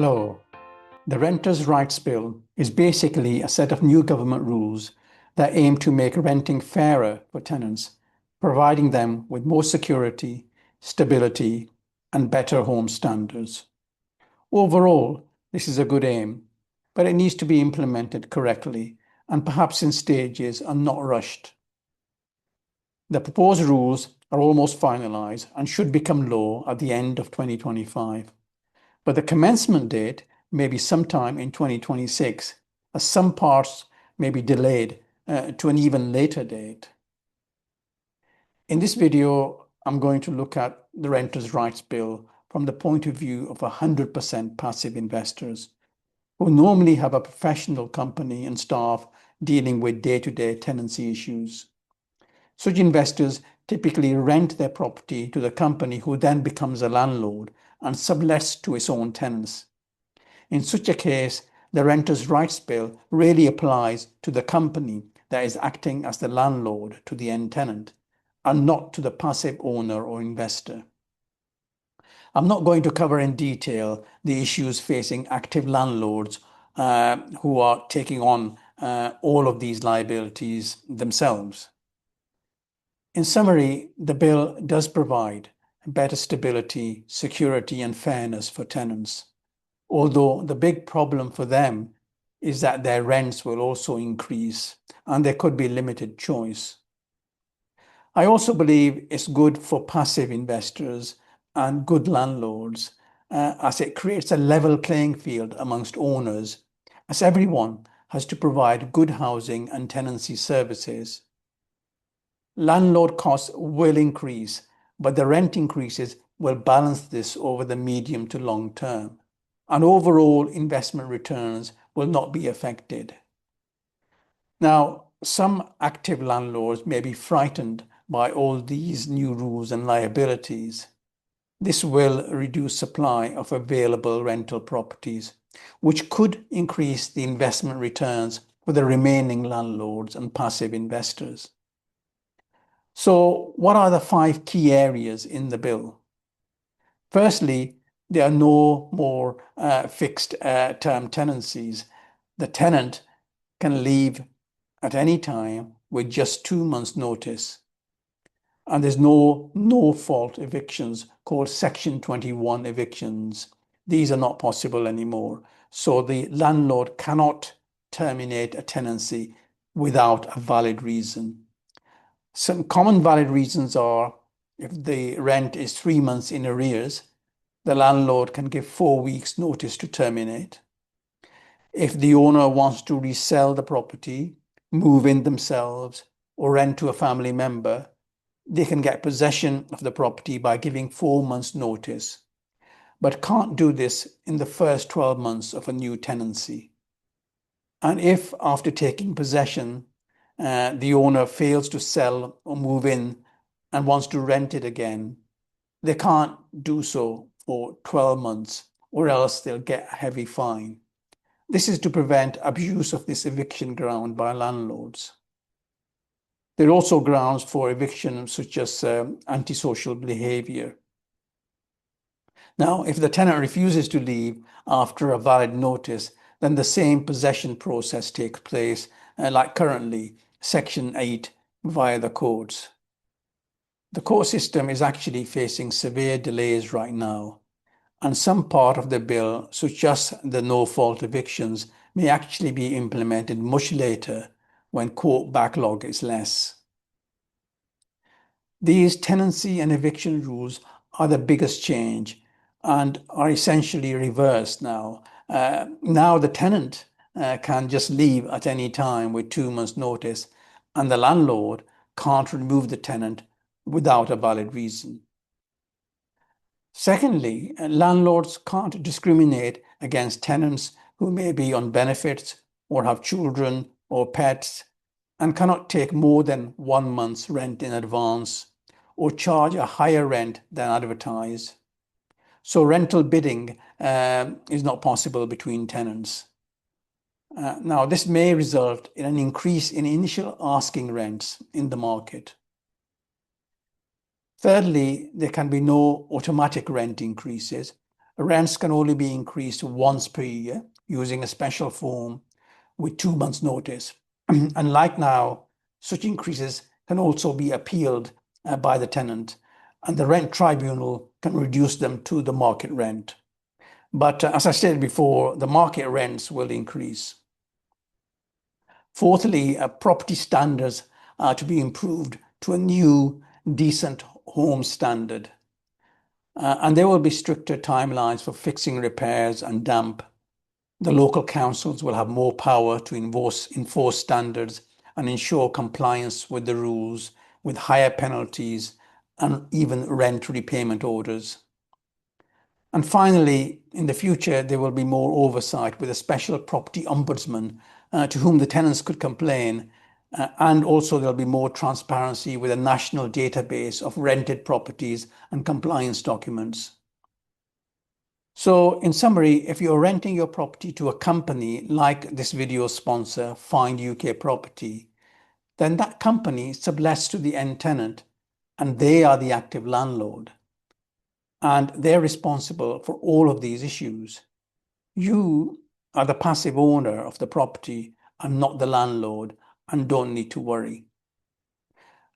Hello. The Renters' Rights Bill is basically a set of new government rules that aim to make renting fairer for tenants, providing them with more security, stability, and better home standards. Overall, this is a good aim, but it needs to be implemented correctly and perhaps in stages and not rushed. The proposed rules are almost finalised and should become law at the end of 2025. But the commencement date may be sometime in 2026, as some parts may be delayed to an even later date. In this video, I'm going to look at the Renters' Rights Bill from the point of view of 100% passive investors who normally have a professional company and staff dealing with day-to-day tenancy issues. Such investors typically rent their property to the company who then becomes a landlord and sublets to its own tenants. In such a case, the Renters' Rights Bill really applies to the company that is acting as the landlord to the end tenant, and not to the passive owner or investor. I'm not going to cover in detail the issues facing active landlords who are taking on all of these liabilities themselves. In summary, the bill does provide better stability, security, and fairness for tenants, although the big problem for them is that their rents will also increase and there could be limited choice. I also believe it's good for passive investors and good landlords as it creates a level playing field amongst owners, as everyone has to provide good housing and tenancy services. Landlord costs will increase, but the rent increases will balance this over the medium to long term, and overall investment returns will not be affected. Now, some active landlords may be frightened by all these new rules and liabilities. This will reduce supply of available rental properties, which could increase the investment returns for the remaining landlords and passive investors. So, what are the 5 key areas in the bill? Firstly, there are no more fixed term tenancies. The tenant can leave at any time with just 2 months' notice. And there's no fault evictions called Section 21 evictions. These are not possible anymore. So the landlord cannot terminate a tenancy without a valid reason. Some common valid reasons are if the rent is 3 months in arrears, the landlord can give 4 weeks notice to terminate. If the owner wants to resell the property, move in themselves, or rent to a family member, they can get possession of the property by giving 4 months notice, but can't do this in the first 12 months of a new tenancy. And if after taking possession, the owner fails to sell or move in and wants to rent it again, they can't do so for 12 months or else they'll get a heavy fine. This is to prevent abuse of this eviction ground by landlords. There are also grounds for eviction such as antisocial behaviour. Now, if the tenant refuses to leave after a valid notice, then the same possession process takes place like currently, Section 8 via the courts. The court system is actually facing severe delays right now, and some part of the bill, such as the no-fault evictions, may actually be implemented much later when court backlog is less. These tenancy and eviction rules are the biggest change and are essentially reversed now. Now the tenant can just leave at any time with 2 months' notice, and the landlord can't remove the tenant without a valid reason. Secondly, landlords can't discriminate against tenants who may be on benefits or have children or pets and cannot take more than 1 month's rent in advance or charge a higher rent than advertised. So rental bidding is not possible between tenants. Now, this may result in an increase in initial asking rents in the market. Thirdly, there can be no automatic rent increases, Rents can only be increased once per year using a special form with 2 months' notice. Unlike now, such increases can also be appealed by the tenant, and the rent tribunal can reduce them to the market rent. But as I stated before, the market rents will increase. Fourthly, property standards are to be improved to a new decent home standard. And there will be stricter timelines for fixing repairs and damp. The local councils will have more power to enforce standards and ensure compliance with the rules, with higher penalties and even rent repayment orders. And finally, in the future, there will be more oversight with a special property ombudsman to whom the tenants could complain. And also there'll be more transparency with a national database of rented properties and compliance documents. So in summary, if you're renting your property to a company like this video sponsor, Find UK Property, then that company sublets to the end tenant and they are the active landlord. And they're responsible for all of these issues. You are the passive owner of the property and not the landlord, and don't need to worry.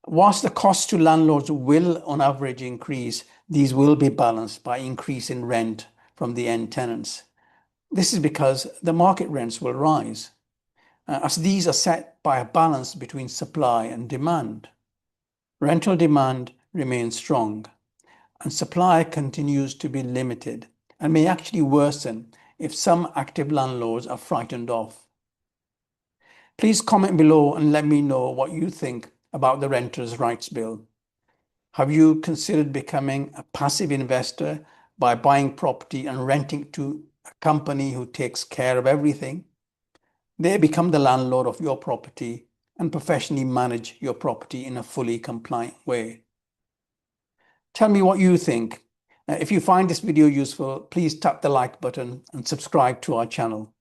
Whilst the cost to landlords will on average increase, these will be balanced by increase in rent from the end tenants. This is because the market rents will rise, as these are set by a balance between supply and demand. Rental demand remains strong, and supply continues to be limited and may actually worsen if some active landlords are frightened off. Please comment below and let me know what you think about the Renters' Rights Bill. Have you considered becoming a passive investor by buying property and renting to a company who takes care of everything? They become the landlord of your property and professionally manage your property in a fully compliant way. Tell me what you think. If you find this video useful, please tap the like button and subscribe to our channel.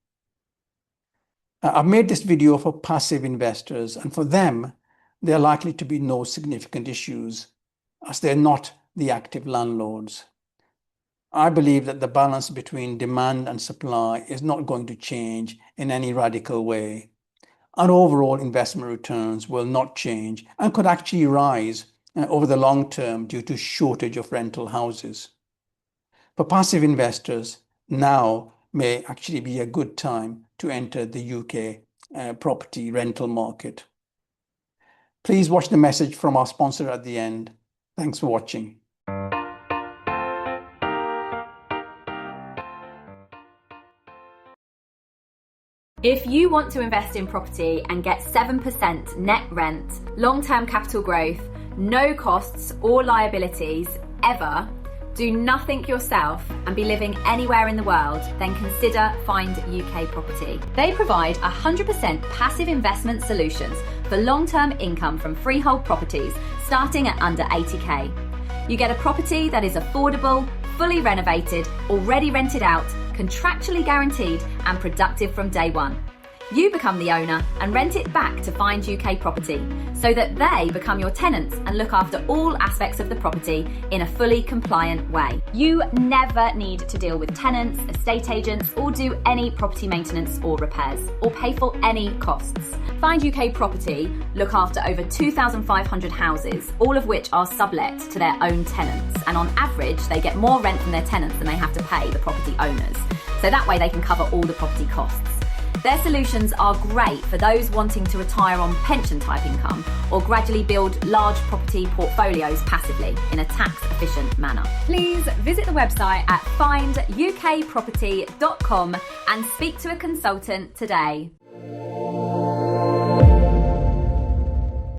I've made this video for passive investors, and for them, there are likely to be no significant issues as they're not the active landlords. I believe that the balance between demand and supply is not going to change in any radical way. And overall investment returns will not change and could actually rise over the long term due to shortage of rental houses. For passive investors, now may actually be a good time to enter the UK property rental market. Please watch the message from our sponsor at the end. Thanks for watching. If you want to invest in property and get 7% net rent, long-term capital growth, no costs or liabilities ever, do nothing yourself and be living anywhere in the world, then consider Find UK Property. They provide 100% passive investment solutions for long-term income from freehold properties starting at under 80k. You get a property that is affordable, fully renovated, already rented out, contractually guaranteed and productive from day one. You become the owner and rent it back to Find UK Property so that they become your tenants and look after all aspects of the property in a fully compliant way. You never need to deal with tenants, estate agents, or do any property maintenance or repairs, or pay for any costs. Find UK Property look after over 2,500 houses, all of which are sublet to their own tenants, and on average they get more rent from their tenants than they have to pay the property owners. So that way they can cover all the property costs. Their solutions are great for those wanting to retire on pension type income or gradually build large property portfolios passively in a tax efficient manner. Please visit the website at findukproperty.com and speak to a consultant today.